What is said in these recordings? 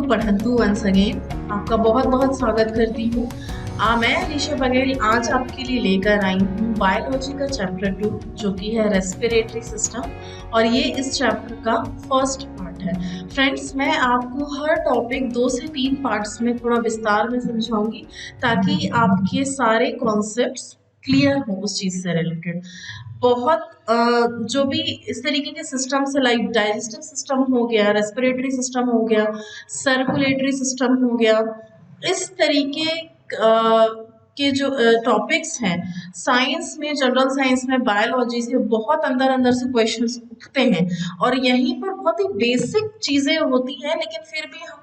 To पढ़ंतु once again. आपका बहुत बहुत स्वागत करती हूँ। मैं अलीशा बघेल आज आपके लिए लेकर आई हूँ बायोलॉजी का चैप्टर 2 जो कि है रेस्पिरेटरी सिस्टम, और ये इस चैप्टर का फर्स्ट पार्ट है। फ्रेंड्स, मैं आपको हर टॉपिक 2 से 3 पार्ट्स में थोड़ा विस्तार में समझाऊंगी ताकि आपके सारे कॉन्सेप्ट्स क्लियर हो उस चीज से रिलेटेड। बहुत जो भी इस तरीके के सिस्टम से, लाइक डाइजेस्टिव सिस्टम हो गया, रेस्पिरेटरी सिस्टम हो गया, सर्कुलेटरी सिस्टम हो गया, इस तरीके के जो टॉपिक्स हैं साइंस में, जनरल साइंस में, बायोलॉजी से बहुत अंदर अंदर से क्वेश्चंस उठते हैं। और यहीं पर बहुत ही बेसिक चीजें होती हैं, लेकिन फिर भी हम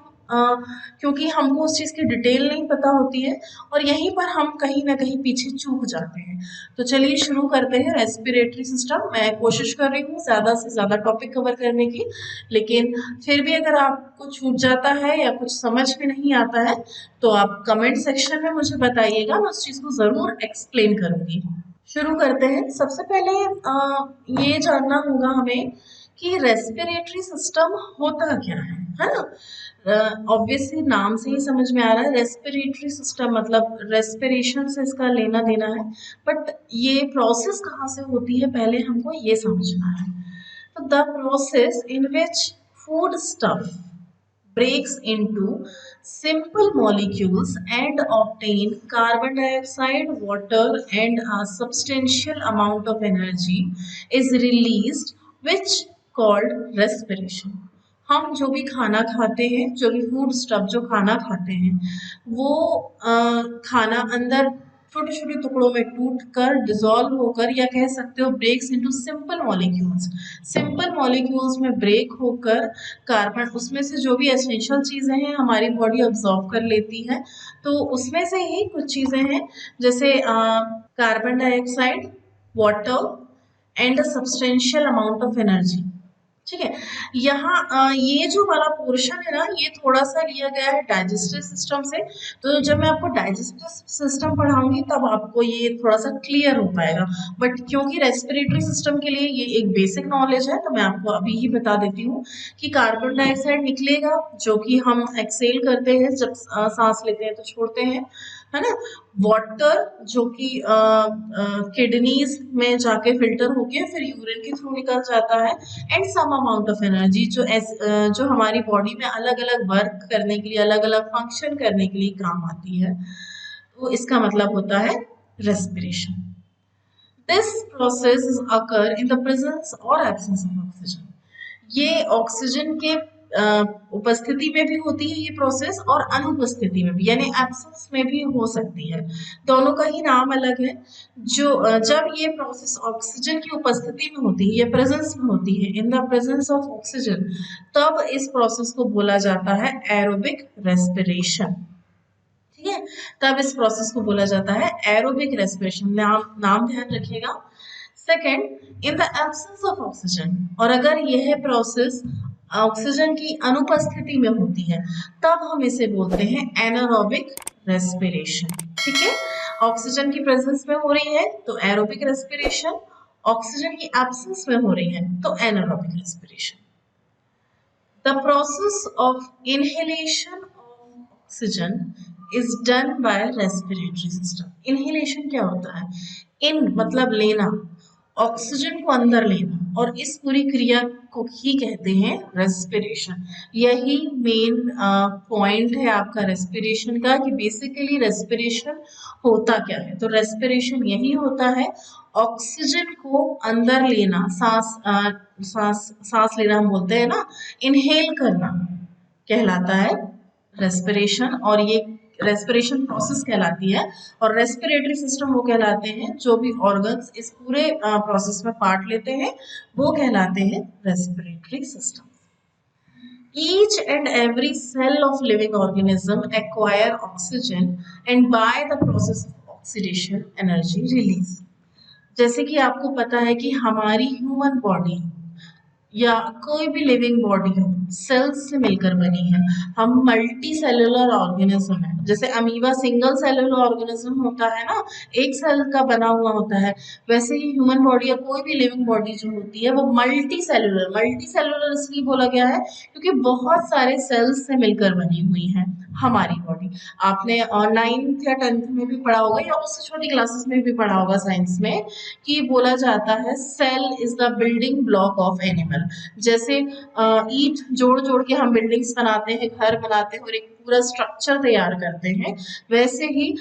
क्योंकि हमको उस चीज़ की डिटेल नहीं पता होती है और यहीं पर हम कहीं ना कहीं पीछे चूक जाते हैं। तो चलिए शुरू करते हैं रेस्पिरेटरी सिस्टम। मैं कोशिश कर रही हूँ ज़्यादा से ज़्यादा टॉपिक कवर करने की, लेकिन फिर भी अगर आपको छूट जाता है या कुछ समझ में नहीं आता है तो आप कमेंट सेक्शन में मुझे बताइएगा, मैं उस चीज़ को ज़रूर एक्सप्लेन करूँगी। शुरू करते हैं। सबसे पहले ये जानना होगा हमें कि रेस्पिरेटरी सिस्टम होता क्या है ना। ऑब्वियसली नाम से ही समझ में आ रहा है, रेस्पिरेटरी सिस्टम मतलब रेस्पिरेशन से इसका लेना देना है। बट ये प्रोसेस कहाँ से होती है पहले हमको ये समझना है। तो the process in which food stuff breaks into simple molecules and obtain carbon dioxide, water and a substantial amount of energy is released, which called respiration। हम जो भी खाना खाते हैं, जो भी फूड स्टफ जो खाना खाते हैं, वो खाना अंदर छोटे छोटे टुकड़ों में टूट कर, डिजोल्व होकर, या कह सकते हो breaks into simple molecules. Simple molecules में ब्रेक होकर कार्बन, उसमें से जो भी एसेंशियल चीजें हैं हमारी बॉडी ऑब्जॉर्व कर लेती है। तो उसमें से ही कुछ चीजें हैं जैसे carbon dioxide, water and a substantial amount of energy. ठीक है, यहाँ ये जो वाला पोर्शन है ना, ये थोड़ा सा लिया गया है डाइजेस्टिव सिस्टम से। तो जब मैं आपको डाइजेस्टिव सिस्टम पढ़ाऊंगी तब आपको ये थोड़ा सा क्लियर हो पाएगा। बट क्योंकि रेस्पिरेटरी सिस्टम के लिए ये एक बेसिक नॉलेज है, तो मैं आपको अभी ही बता देती हूँ कि कार्बन डाइऑक्साइड निकलेगा जो कि हम एक्सेल करते हैं, जब सांस लेते हैं तो छोड़ते हैं, है ना। वाटर जो कि किडनीज में जाके फिल्टर होके फिर यूरिन के थ्रू निकल जाता है, and some amount of energy जो हमारी बॉडी में अलग अलग वर्क करने के लिए, अलग अलग फंक्शन करने के लिए काम आती है। तो इसका मतलब होता है respiration. This process occur in the presence और एब्सेंस ऑफ ऑक्सीजन। ये ऑक्सीजन के उपस्थिति में भी होती है ये प्रोसेस, और अनुपस्थिति में भी, यानी एब्सेंस में भी हो सकती है। दोनों का ही नाम अलग है। जो जब ये प्रोसेस ऑक्सीजन की उपस्थिति में होती है, ये प्रेजेंस में होती है, in the presence of oxygen, तब इस प्रोसेस को बोला जाता है एरोबिक रेस्पिरेशन। ठीक है, तब इस प्रोसेस को बोला जाता है एरोबिक रेस्पिरेशन। नाम ध्यान रखिएगा। Second, in the absence of oxygen, और अगर यह प्रोसेस ऑक्सीजन की अनुपस्थिति में होती है तब हम इसे बोलते हैं एनारोबिक रेस्पिरेशन। ठीक है, ऑक्सीजन की प्रेजेंस में हो रही है तो एरोबिक रेस्पिरेशन, ऑक्सीजन की एब्सेंस में हो रही है तो anaerobic respiration. The process of inhalation of oxygen is done by respiratory system। Inhalation क्या होता है? In मतलब लेना, ऑक्सीजन को अंदर लेना, और इस पूरी क्रिया को ही कहते हैं रेस्पिरेशन। यही मेन पॉइंट है आपका रेस्पिरेशन का, कि बेसिकली रेस्पिरेशन होता क्या है। तो रेस्पिरेशन यही होता है, ऑक्सीजन को अंदर लेना, सांस लेना हम बोलते हैं ना, इनहेल करना कहलाता है रेस्पिरेशन, और ये रेस्पिरेशन प्रोसेस कहलाती है। और रेस्पिरेटरी सिस्टम वो कहलाते हैं जो भी ऑर्गन्स इस पूरे प्रोसेस में पार्ट लेते हैं, वो कहलाते हैं respiratory system. Each and every cell of living organism acquire oxygen and by the process of oxidation energy release। जैसे कि आपको पता है कि हमारी ह्यूमन बॉडी या कोई भी लिविंग बॉडी हो सेल्स से मिलकर बनी है। हम मल्टी सेलुलर ऑर्गेनिज्म है। जैसे अमीबा सिंगल सेलुलर ऑर्गेनिज्म होता है ना, एक सेल का बना हुआ होता है, वैसे ही ह्यूमन बॉडी या कोई भी लिविंग बॉडी जो होती है वो मल्टी सेलुलर इसलिए बोला गया है क्योंकि बहुत सारे सेल्स से मिलकर बनी हुई है हमारी बॉडी। आपने 9th या 10th में भी पढ़ा होगा या उससे छोटी क्लासेस में भी पढ़ा होगा साइंस में कि बोला जाता है cell is the building block of animal. जैसे ईंट जोड़ जोड़ के हम बिल्डिंग्स बनाते हैं, घर बनाते हैं और एक पूरा स्ट्रक्चर तैयार करते हैं, वैसे ही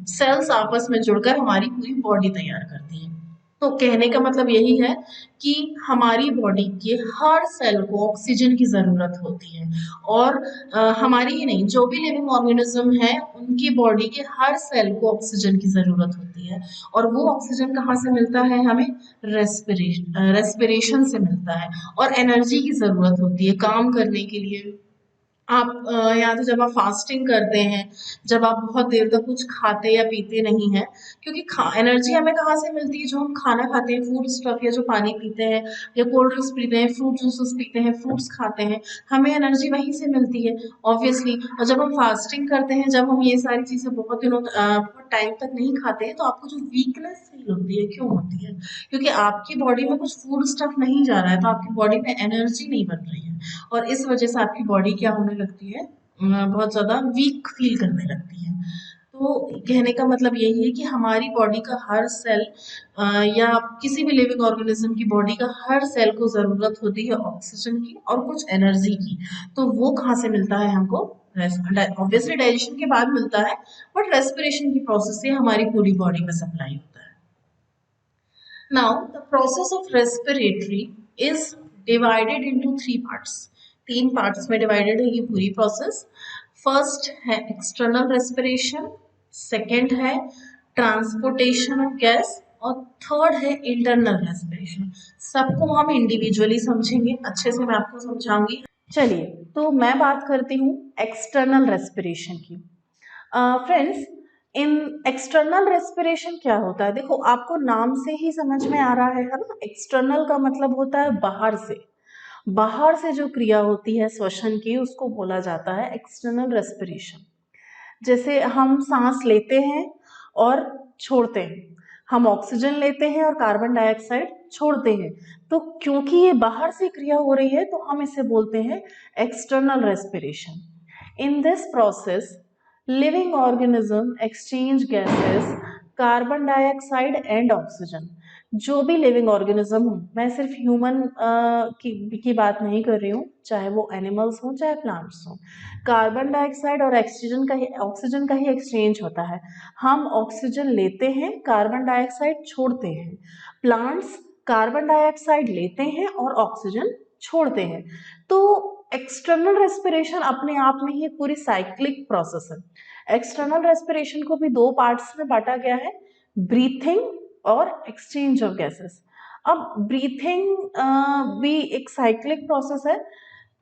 सेल्स आपस में जुड़कर हमारी पूरी बॉडी तैयार करती है। तो कहने का मतलब यही है कि हमारी बॉडी के हर सेल को ऑक्सीजन की जरूरत होती है। और हमारी ही नहीं, जो भी लिविंग ऑर्गेनिज्म है उनकी बॉडी के हर सेल को ऑक्सीजन की जरूरत होती है। और वो ऑक्सीजन कहाँ से मिलता है हमें? रेस्पिरेशन से मिलता है। और एनर्जी की जरूरत होती है काम करने के लिए। आप या तो जब आप फास्टिंग करते हैं, जब आप बहुत देर तक कुछ खाते या पीते नहीं हैं, क्योंकि एनर्जी हमें कहाँ से मिलती है? जो हम खाना खाते हैं, फूड स्टफ, या जो पानी पीते हैं, या कोल्ड ड्रिंक्स पीते हैं, फ्रूट जूसेस पीते हैं, फ्रूट्स खाते हैं, हमें एनर्जी वहीं से मिलती है ऑब्वियसली। और जब हम फास्टिंग करते हैं, जब हम ये सारी चीजें बहुत दिनों बहुत टाइम तक नहीं खाते हैं, तो आपको जो वीकनेस फील होती है, क्यों होती है? क्योंकि आपकी बॉडी में कुछ फूड स्टफ नहीं जा रहा है, तो आपकी बॉडी में एनर्जी नहीं बन रही है। और इस वजह से आपकी बॉडी क्या होने लगती है? बहुत ज़्यादा वीक फील करने लगती है। तो कहने का मतलब यही है कि हमारी बॉडी का हर सेल या किसी भी लिविंग ऑर्गेनिज्म की बॉडी का हर सेल को ज़रूरत होती है ऑक्सीजन की और कुछ एनर्जी की। तो वो कहाँ से मिलता है हमको? ऑब्वियसली डाइजेशन के बाद मिलता है, बट रेस्पिरेशन की प्रोसेस से हमारी पूरी बॉडी में सप्लाई होता है। Now, the process of respiratory is divided into three parts. तीन पार्ट्स में डिवाइडेड है ये पूरी प्रोसेस। फर्स्ट है एक्सटर्नल रेस्पिरेशन, सेकंड है ट्रांसपोर्टेशन ऑफ गैस, और थर्ड है इंटरनल रेस्पिरेशन। सबको हम इंडिविजुअली समझेंगे, अच्छे से मैं आपको समझाऊंगी। चलिए, तो मैं बात करती हूँ एक्सटर्नल रेस्पिरेशन की। फ्रेंड्स, इन एक्सटर्नल रेस्पिरेशन क्या होता है? देखो, आपको नाम से ही समझ में आ रहा है ना। एक्सटर्नल का मतलब होता है बाहर से। बाहर से जो क्रिया होती है श्वसन की, उसको बोला जाता है एक्सटर्नल रेस्पिरेशन। जैसे हम सांस लेते हैं और छोड़ते हैं, हम ऑक्सीजन लेते हैं और कार्बन डाइऑक्साइड छोड़ते हैं, तो क्योंकि ये बाहर से क्रिया हो रही है तो हम इसे बोलते हैं external respiration. In this process living organism exchange gases, carbon dioxide and oxygen. जो भी लिविंग ऑर्गेनिज्म हो, मैं सिर्फ ह्यूमन की बात नहीं कर रही हूँ, चाहे वो एनिमल्स हो चाहे प्लांट्स हो, कार्बन डाइऑक्साइड और ऑक्सीजन का ही एक्सचेंज होता है। हम ऑक्सीजन लेते हैं, कार्बन डाइऑक्साइड छोड़ते हैं। प्लांट्स कार्बन डाइऑक्साइड लेते हैं और ऑक्सीजन छोड़ते हैं। तो एक्सटर्नल रेस्पिरेशन अपने आप में ही पूरी साइक्लिक प्रोसेस है। एक्सटर्नल रेस्पिरेशन को भी दो पार्ट्स में बांटा गया है, ब्रीथिंग और एक्सचेंज ऑफ गैसेस। अब ब्रीथिंग भी एक साइक्लिक प्रोसेस है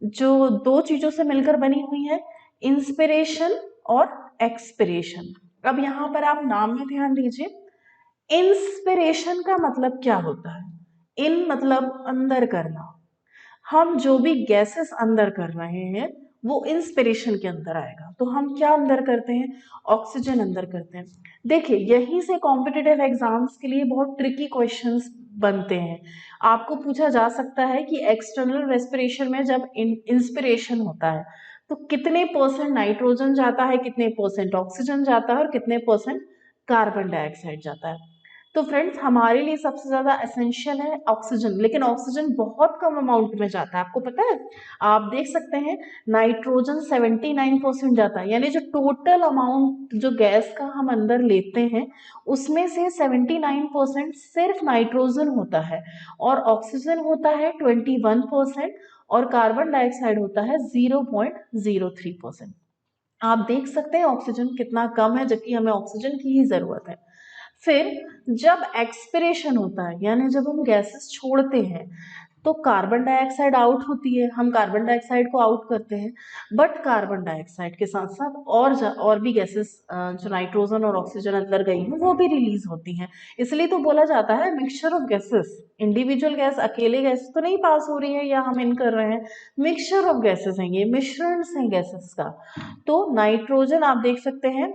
जो दो चीजों से मिलकर बनी हुई है, इंस्पिरेशन और एक्सपिरेशन। अब यहाँ पर आप नाम में ध्यान दीजिए। इंस्पिरेशन का मतलब क्या होता है? इन मतलब अंदर करना। हम जो भी गैसेस अंदर कर रहे हैं वो इंस्पिरेशन के अंदर आएगा। तो हम क्या अंदर करते हैं? ऑक्सीजन अंदर करते हैं। देखिए, यहीं से कॉम्पिटिटिव एग्जाम्स के लिए बहुत ट्रिकी क्वेश्चंस बनते हैं। आपको पूछा जा सकता है कि एक्सटर्नल रेस्पिरेशन में जब इंस्पिरेशन होता है तो कितने परसेंट नाइट्रोजन जाता है, कितने परसेंट ऑक्सीजन जाता है और कितने परसेंट कार्बन डाइऑक्साइड जाता है। तो फ्रेंड्स, हमारे लिए सबसे ज्यादा एसेंशियल है ऑक्सीजन, लेकिन ऑक्सीजन बहुत कम अमाउंट में जाता है। आपको पता है, आप देख सकते हैं नाइट्रोजन 79% जाता है, यानी जो टोटल अमाउंट जो गैस का हम अंदर लेते हैं उसमें से 79% सिर्फ नाइट्रोजन होता है, और ऑक्सीजन होता है 21%, और कार्बन डाइऑक्साइड होता है 0.03%। आप देख सकते हैं ऑक्सीजन कितना कम है, जबकि हमें ऑक्सीजन की ही जरूरत है। फिर जब एक्सपिरेशन होता है, यानी जब हम गैसेस छोड़ते हैं, तो कार्बन डाइऑक्साइड आउट होती है, हम कार्बन डाइऑक्साइड को आउट करते हैं, बट कार्बन डाइऑक्साइड के साथ साथ और भी गैसेस जो नाइट्रोजन और ऑक्सीजन अंदर गई हैं वो भी रिलीज होती हैं। इसलिए तो बोला जाता है mixture of gases, individual gas अकेले गैस तो नहीं पास हो रही है या हम इन कर रहे हैं, मिक्सचर ऑफ गैसेस हैं, ये मिश्रण है गैसेस का। तो नाइट्रोजन आप देख सकते हैं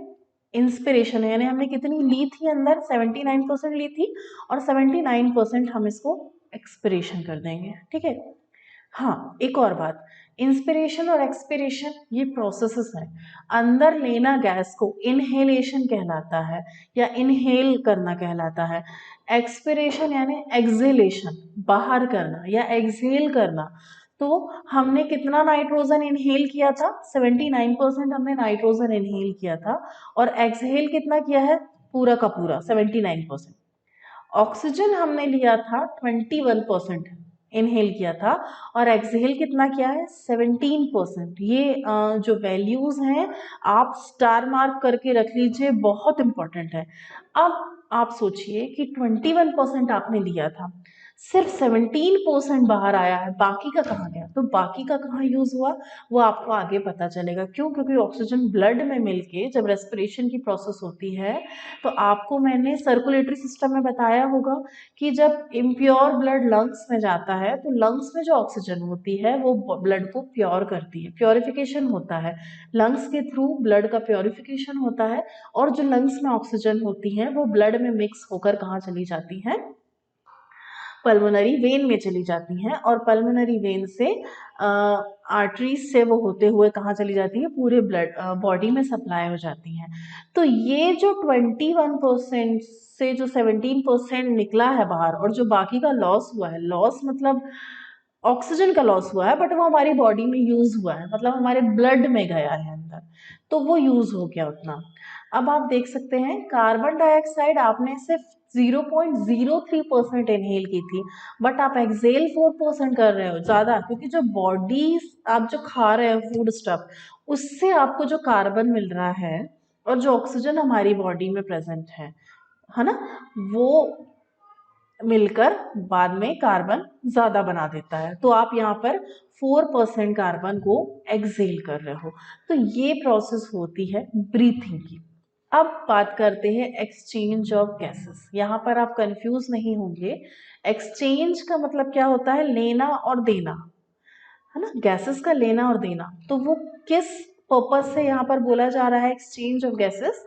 इंस्पिरेशन है, यानी हमने कितनी ली थी अंदर, 79% ली थी, और 79% हम इसको एक्सपिरेशन कर देंगे, ठीक है। हाँ, एक और बात, इंस्पिरेशन और एक्सपिरेशन ये प्रोसेसेस हैं। अंदर लेना गैस को इनहेलेशन कहलाता है या इनहेल करना कहलाता है। एक्सपिरेशन यानी एक्सहेलेशन, बाहर करना या एक्सहेल करना। तो हमने कितना नाइट्रोजन इनहेल किया था, 79% हमने नाइट्रोजन इनहेल किया था, और एक्सहेल कितना किया है, पूरा का पूरा 79%। ऑक्सीजन हमने लिया था 21% इनहेल किया था, और एक्सहेल कितना किया है, 17%। ये जो वैल्यूज हैं आप स्टार मार्क करके रख लीजिए, बहुत इंपॉर्टेंट है। अब आप सोचिए कि 21% आपने लिया था, सिर्फ 17% बाहर आया है, बाकी का कहाँ गया, तो बाकी का कहाँ यूज हुआ वो आपको आगे पता चलेगा। क्यों? क्योंकि ऑक्सीजन ब्लड में मिलके जब रेस्पिरेशन की प्रोसेस होती है, तो आपको मैंने सर्कुलेटरी सिस्टम में बताया होगा कि जब इम्प्योर ब्लड लंग्स में जाता है तो लंग्स में जो ऑक्सीजन होती है वो ब्लड को प्योर करती है, प्योरिफिकेशन होता है, लंग्स के थ्रू ब्लड का प्योरिफिकेशन होता है, और जो लंग्स में ऑक्सीजन होती है वो ब्लड में मिक्स होकर कहाँ चली जाती है, पल्मोनरी वेन में चली जाती हैं, और पल्मोनरी वेन से आर्टरीज से वो होते हुए कहाँ चली जाती है, पूरे ब्लड बॉडी में सप्लाई हो जाती हैं। तो ये जो 21% से जो 17% निकला है बाहर, और जो बाकी का लॉस हुआ है, लॉस मतलब ऑक्सीजन का लॉस हुआ है, बट वो हमारी बॉडी में यूज हुआ है, मतलब हमारे ब्लड में गया है अंदर, तो वो यूज हो गया उतना। अब आप देख सकते हैं कार्बन डाइऑक्साइड आपने सिर्फ 0.03% इनहेल की थी, बट आप एक्सेल 4% कर रहे हो ज्यादा, क्योंकि जो बॉडी आप जो खा रहे हो फूड स्टफ, उससे आपको जो कार्बन मिल रहा है और जो ऑक्सीजन हमारी बॉडी में प्रेजेंट है ना, वो मिलकर बाद में कार्बन ज्यादा बना देता है। तो आप यहाँ पर 4% कार्बन को एक्सेल कर रहे हो। तो ये प्रोसेस होती है ब्रीथिंग की। अब बात करते हैं एक्सचेंज ऑफ गैसेस। यहाँ पर आप कंफ्यूज नहीं होंगे, एक्सचेंज का मतलब क्या होता है, लेना और देना, है ना, गैसेस का लेना और देना। तो वो किस पर्पज से यहाँ पर बोला जा रहा है exchange of gases,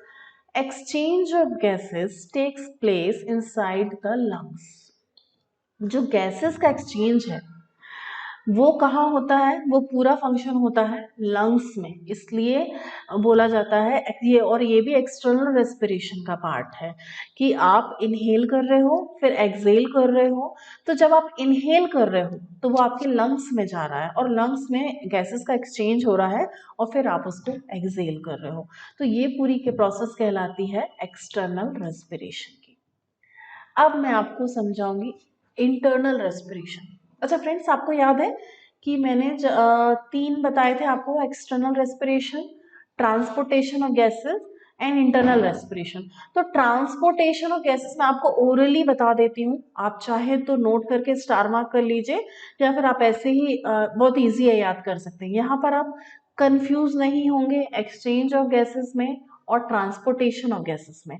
exchange of gases takes place inside the lungs. जो गैसेस का एक्सचेंज है वो कहाँ होता है, वो पूरा फंक्शन होता है लंग्स में, इसलिए बोला जाता है ये, और ये भी एक्सटर्नल रेस्पिरेशन का पार्ट है कि आप इनहेल कर रहे हो फिर एक्सहेल कर रहे हो। तो जब आप इनहेल कर रहे हो तो वो आपके लंग्स में जा रहा है, और लंग्स में गैसेस का एक्सचेंज हो रहा है, और फिर आप उसको एक्सहेल कर रहे हो। तो ये पूरी के प्रोसेस कहलाती है एक्सटर्नल रेस्पिरेशन की। अब मैं आपको समझाऊंगी इंटरनल रेस्पिरेशन। अच्छा फ्रेंड्स, आपको याद है कि मैंने तीन बताए थे आपको, external respiration, transportation of gases and internal respiration. तो ट्रांसपोर्टेशन ऑफ गैसेस मैं आपको ओरली बता देती हूँ, आप चाहे तो नोट करके स्टार मार्क कर लीजिए, या फिर आप ऐसे ही बहुत इजी है याद कर सकते हैं। यहाँ पर आप कंफ्यूज नहीं होंगे एक्सचेंज ऑफ गैसेस में और ट्रांसपोर्टेशन ऑफ गैसेस में।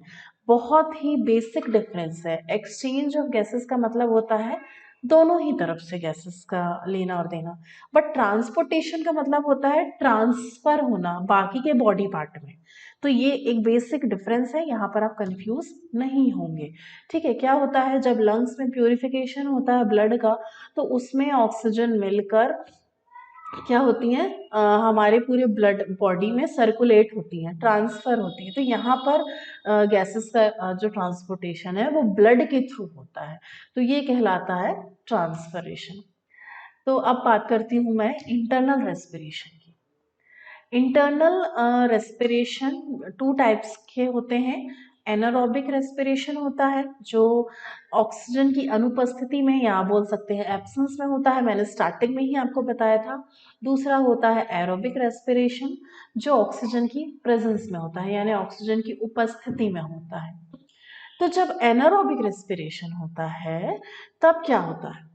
बहुत ही बेसिक डिफरेंस है। एक्सचेंज ऑफ गैसेस का मतलब होता है दोनों ही तरफ से गैसेस का लेना और देना, बट ट्रांसपोर्टेशन का मतलब होता है ट्रांसफर होना बाकी के बॉडी पार्ट में। तो ये एक बेसिक डिफरेंस है, यहाँ पर आप कंफ्यूज नहीं होंगे, ठीक है। क्या होता है, जब लंग्स में प्यूरिफिकेशन होता है ब्लड का, तो उसमें ऑक्सीजन मिलकर क्या होती हैं, हमारे पूरे ब्लड बॉडी में सर्कुलेट होती हैं, ट्रांसफर होती है। तो यहाँ पर गैसेस का जो ट्रांसपोर्टेशन है वो ब्लड के थ्रू होता है, तो ये कहलाता है ट्रांसफरेशन। तो अब बात करती हूँ मैं इंटरनल रेस्पिरेशन की। इंटरनल रेस्पिरेशन टू टाइप्स के होते हैं। एनारोबिक रेस्पिरेशन होता है जो ऑक्सीजन की अनुपस्थिति में, या बोल सकते हैं एब्सेंस में होता है, मैंने स्टार्टिंग में ही आपको बताया था। दूसरा होता है एरोबिक रेस्पिरेशन जो ऑक्सीजन की प्रेजेंस में होता है, यानी ऑक्सीजन की उपस्थिति में होता है। तो जब एनारोबिक रेस्पिरेशन होता है तब क्या होता है,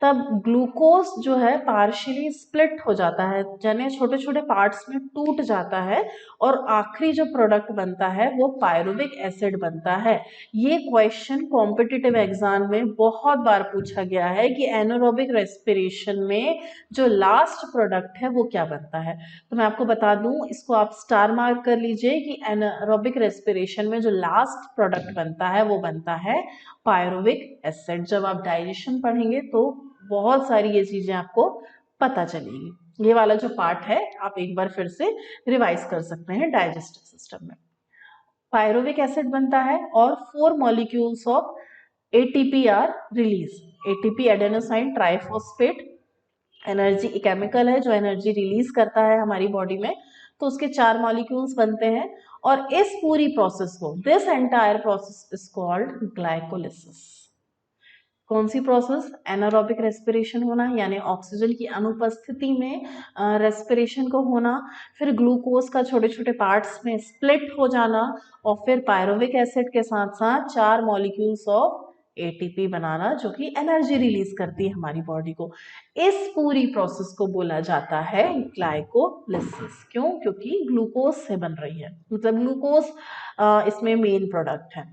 तब ग्लूकोज जो है पार्शियली स्प्लिट हो जाता है, यानी छोटे छोटे पार्ट्स में टूट जाता है और आखिरी जो प्रोडक्ट बनता है वो पायरुविक एसिड बनता है। ये क्वेश्चन कॉम्पिटिटिव एग्जाम में बहुत बार पूछा गया है कि एनारोबिक रेस्पिरेशन में जो लास्ट प्रोडक्ट है वो क्या बनता है। तो मैं आपको बता दूं, इसको आप स्टार मार्क कर लीजिए कि एनारोबिक रेस्पिरेशन में जो लास्ट प्रोडक्ट बनता है वो बनता है पायरुविक एसिड। जब आप डाइजेशन पढ़ेंगे तो बहुत सारी ये चीजें आपको पता चलेगी। ये वाला जो पार्ट है आप एक बार फिर से रिवाइज कर सकते हैं डाइजेस्टिव सिस्टम में। पायरुविक एसिड बनता है और 4 molecules of ATP are release. ATP adenosine triphosphate energy chemical है जो एनर्जी रिलीज करता है हमारी बॉडी में, तो उसके 4 मॉलिक्यूल्स बनते हैं। और इस पूरी प्रोसेस को, this entire process is called glycolysis. कौन सी प्रोसेस? एनारोबिक रेस्पिरेशन होना, यानी ऑक्सीजन की अनुपस्थिति में रेस्पिरेशन को होना, फिर ग्लूकोज का छोटे छोटे पार्ट्स में स्प्लिट हो जाना, और फिर पायरुविक एसिड के साथ साथ 4 मॉलिक्यूल्स ऑफ एटीपी बनाना जो कि एनर्जी रिलीज करती है हमारी बॉडी को। इस पूरी प्रोसेस को बोला जाता है ग्लाइकोलिसिस। क्यों? क्योंकि ग्लूकोज से बन रही है, मतलब ग्लूकोज इसमें मेन प्रोडक्ट है।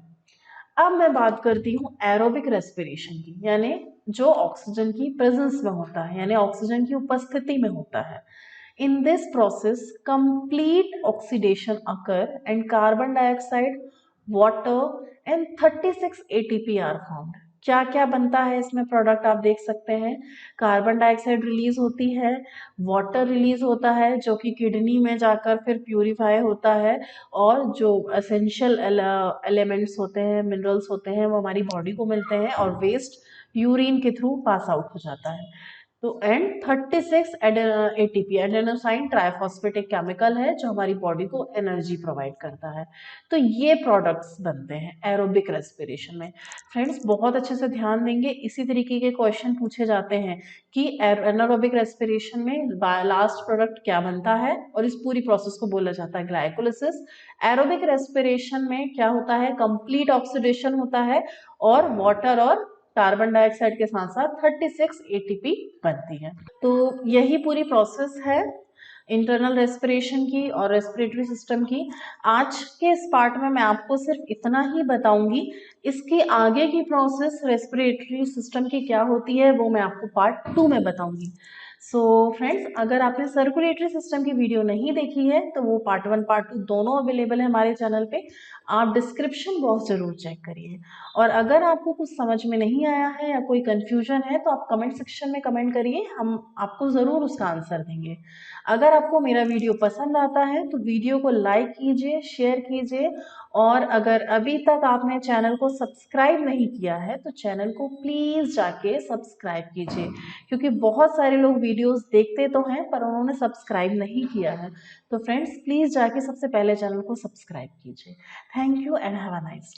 अब मैं बात करती हूँ एरोबिक रेस्पिरेशन की, यानी जो ऑक्सीजन की प्रेजेंस में होता है, यानी ऑक्सीजन की उपस्थिति में होता है। In this process complete oxidation occur and carbon dioxide, water and 36 ATP are found. क्या क्या बनता है इसमें प्रोडक्ट आप देख सकते हैं। कार्बन डाइऑक्साइड रिलीज होती है, वाटर रिलीज होता है जो कि किडनी में जाकर फिर प्यूरिफाई होता है, और जो एसेंशियल एलिमेंट्स होते हैं, मिनरल्स होते हैं, वो हमारी बॉडी को मिलते हैं, और वेस्ट यूरिन के थ्रू पास आउट हो जाता है। तो एंड 36 एटीपी एडेनोसाइन ट्राइफॉस्फेट एक केमिकल है जो हमारी बॉडी को एनर्जी प्रोवाइड करता है। तो ये प्रोडक्ट्स बनते हैं एरोबिक रेस्पिरेशन में। फ्रेंड्स बहुत अच्छे से ध्यान देंगे, इसी तरीके के क्वेश्चन पूछे जाते हैं कि एनारोबिक रेस्पिरेशन में लास्ट प्रोडक्ट क्या बनता है, और इस पूरी प्रोसेस को बोला जाता है ग्लाइकोलिसिस। एरोबिक रेस्पिरेशन में क्या होता है? कंप्लीट ऑक्सीडेशन होता है और वाटर और कार्बन डाइऑक्साइड के साथ साथ 36 एटीपी बनती है। तो यही पूरी प्रोसेस है इंटरनल रेस्पिरेशन की और रेस्पिरेटरी सिस्टम की। आज के इस पार्ट में मैं आपको सिर्फ इतना ही बताऊंगी। इसके आगे की प्रोसेस रेस्पिरेटरी सिस्टम की क्या होती है वो मैं आपको पार्ट 2 में बताऊंगी। सो फ्रेंड्स, अगर आपने सर्कुलेटरी सिस्टम की वीडियो नहीं देखी है तो वो पार्ट 1 पार्ट 2 दोनों अवेलेबल है हमारे चैनल पे, आप डिस्क्रिप्शन बॉक्स जरूर चेक करिए। और अगर आपको कुछ समझ में नहीं आया है या कोई कंफ्यूजन है तो आप कमेंट सेक्शन में कमेंट करिए, हम आपको ज़रूर उसका आंसर देंगे। अगर आपको मेरा वीडियो पसंद आता है तो वीडियो को लाइक कीजिए, शेयर कीजिए, और अगर अभी तक आपने चैनल को सब्सक्राइब नहीं किया है तो चैनल को प्लीज़ जाके सब्सक्राइब कीजिए, क्योंकि बहुत सारे लोग वीडियोस देखते तो हैं पर उन्होंने सब्सक्राइब नहीं किया है। तो फ्रेंड्स प्लीज़ जाके सबसे पहले चैनल को सब्सक्राइब कीजिए। Thank you and have a nice day.